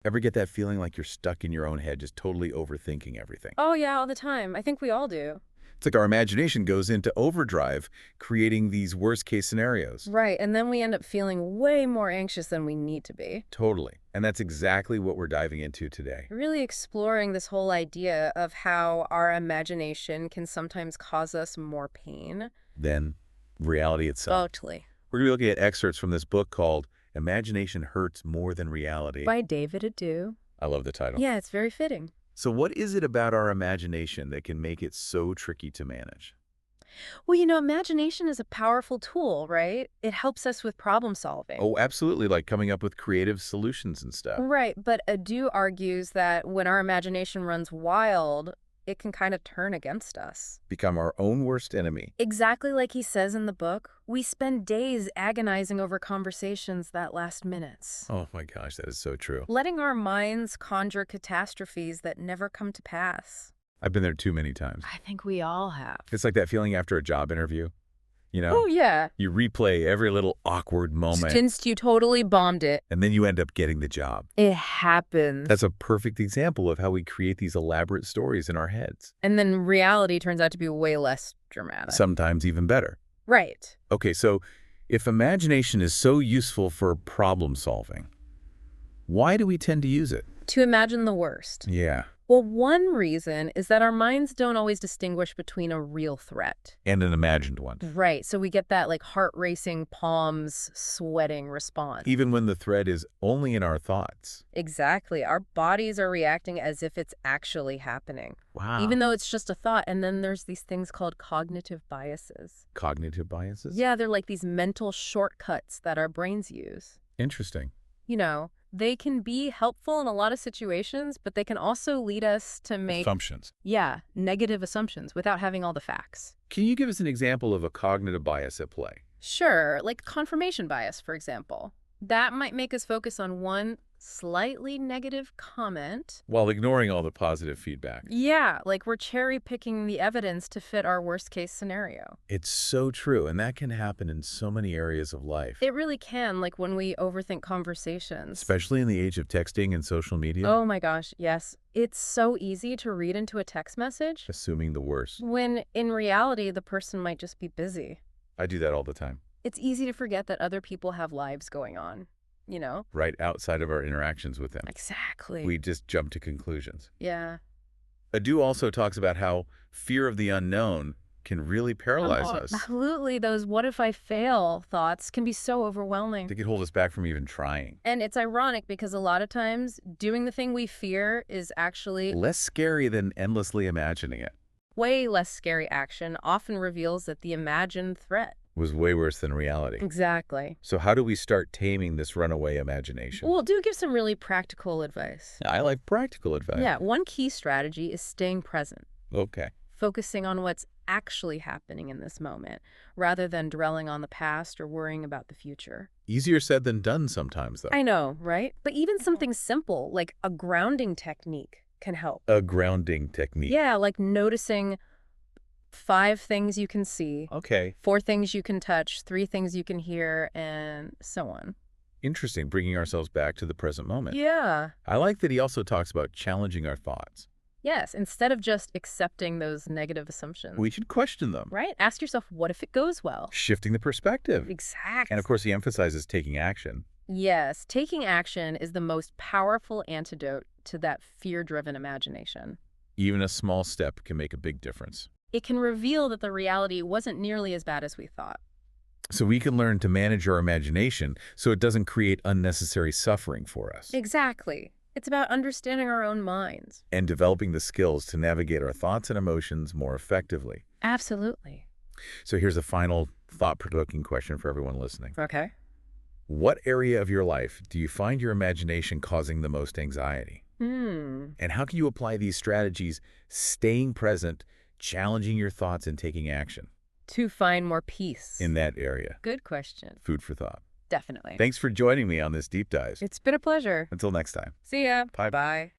Ever get that feeling like you're stuck in your own head, just totally overthinking everything? Oh, yeah, all the time. I think we all do. It's like our imagination goes into overdrive, creating these worst-case scenarios. Right, and then we end up feeling way more anxious than we need to be. Totally. And that's exactly what we're diving into today. Really exploring this whole idea of how our imagination can sometimes cause us more pain. Then, reality itself. Totally. We're going to be looking at excerpts from this book called Imagination Hurts More Than Reality. By David Adu. I love the title. Yeah, it's very fitting. So what is it about our imagination that can make it so tricky to manage? Well, imagination is a powerful tool, right? It helps us with problem solving. Oh, absolutely, like coming up with creative solutions and stuff. Right, but Adu argues that when our imagination runs wild, it can kind of turn against us. Become our own worst enemy. Exactly like he says in the book, we spend days agonizing over conversations that last minutes. Oh my gosh, that is so true. Letting our minds conjure catastrophes that never come to pass. I've been there too many times. I think we all have. It's like that feeling after a job interview. Oh, yeah. You replay every little awkward moment, Since you totally bombed it. and then you end up getting the job. It happens. That's a perfect example of how we create these elaborate stories in our heads. And then reality turns out to be way less dramatic. Sometimes even better. Right. Okay, so if imagination is so useful for problem solving, why do we tend to use it? To imagine the worst. Yeah. Well, one reason is that our minds don't always distinguish between a real threat. And an imagined one. Right, so we get that like heart-racing, palms sweating response. Even when the threat is only in our thoughts. Exactly. Our bodies are reacting as if it's actually happening. Wow. Even though it's just a thought. And then there's these things called cognitive biases. Cognitive biases? Yeah, they're like these mental shortcuts that our brains use. Interesting. They can be helpful in a lot of situations, but they can also lead us to make, Assumptions. negative assumptions without having all the facts. Can you give us an example of a cognitive bias at play? Sure, like confirmation bias, for example. That might make us focus on one slightly negative comment. While ignoring all the positive feedback. Yeah, like we're cherry-picking the evidence to fit our worst-case scenario. It's so true, and that can happen in so many areas of life. It really can, like when we overthink conversations. Especially in the age of texting and social media. Oh my gosh, yes. It's so easy to read into a text message Assuming the worst. when in reality the person might just be busy. I do that all the time. It's easy to forget that other people have lives going on, Right outside of our interactions with them. Exactly. We just jump to conclusions. Yeah. Adu also talks about how fear of the unknown can really paralyze us. Absolutely. Those what if I fail thoughts can be so overwhelming. They could hold us back from even trying. And it's ironic because a lot of times doing the thing we fear is actually Less scary than endlessly imagining it. way less scary. Action often reveals that the imagined threat. Was way worse than reality. Exactly. So how do we start taming this runaway imagination? Well, do give some really practical advice. I like practical advice. Yeah, one key strategy is staying present. Okay. Focusing on what's actually happening in this moment, rather than dwelling on the past or worrying about the future. Easier said than done sometimes, though. I know, right? But even something simple, like a grounding technique, can help. A grounding technique. Yeah, like noticing 5 things you can see, Okay. 4 things you can touch, 3 things you can hear, and so on. Interesting, bringing ourselves back to the present moment. Yeah. I like that he also talks about challenging our thoughts. Yes, instead of just accepting those negative assumptions. We should question them. Right? Ask yourself, what if it goes well? Shifting the perspective. Exactly. And of course, he emphasizes taking action. Yes, taking action is the most powerful antidote to that fear-driven imagination. Even a small step can make a big difference. It can reveal that the reality wasn't nearly as bad as we thought. So we can learn to manage our imagination so it doesn't create unnecessary suffering for us. Exactly. It's about understanding our own minds. And developing the skills to navigate our thoughts and emotions more effectively. Absolutely. So here's a final thought-provoking question for everyone listening. Okay. What area of your life do you find your imagination causing the most anxiety? And how can you apply these strategies, staying present, challenging your thoughts, and taking action To find more peace. in that area? Good question. Food for thought. Definitely. Thanks for joining me on this deep dive. It's been a pleasure. Until next time. See ya. Bye. Bye.